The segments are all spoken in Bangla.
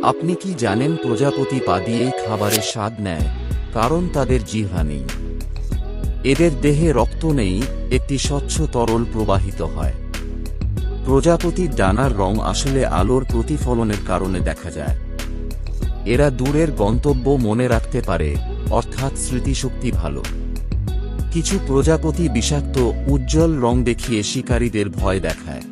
আপনি কি জানেন প্রজাপতি পা দিয়েই খাবারের স্বাদ নেয়, কারণ তাদের জিহ্বা নেই। এদের দেহে রক্ত নেই, একটি স্বচ্ছ তরল প্রবাহিত হয়। প্রজাপতির ডানার রং আসলে আলোর প্রতিফলনের কারণে দেখা যায়। এরা দূরের গন্তব্য মনে রাখতে পারে, অর্থাৎ স্মৃতিশক্তি ভালো। কিছু প্রজাপতি বিষাক্ত উজ্জ্বল রং দেখিয়ে শিকারীদের ভয় দেখায়।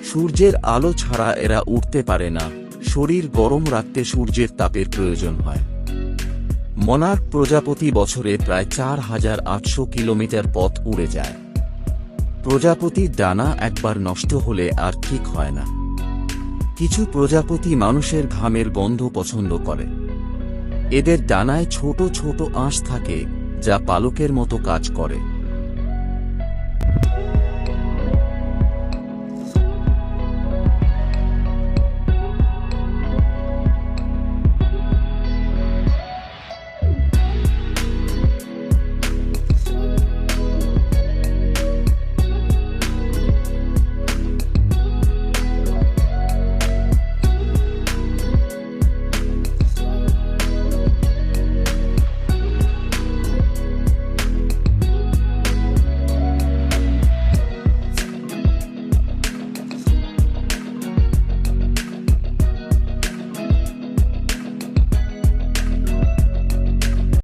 সূর্যের আলো ছাড়া এরা উড়তে পারে না, শরীর গরম রাখতে সূর্যের তাপের প্রয়োজন হয়। মনার্ক প্রজাপতি বছরে প্রায় 4800 কিলোমিটার পথ উড়ে যায়। প্রজাপতির ডানা একবার নষ্ট হলে আর ঠিক হয় না। কিছু প্রজাপতি মানুষের ঘামের গন্ধ পছন্দ করে। এদের ডানায় ছোট ছোট আঁশ থাকে, যা পালকের মতো কাজ করে।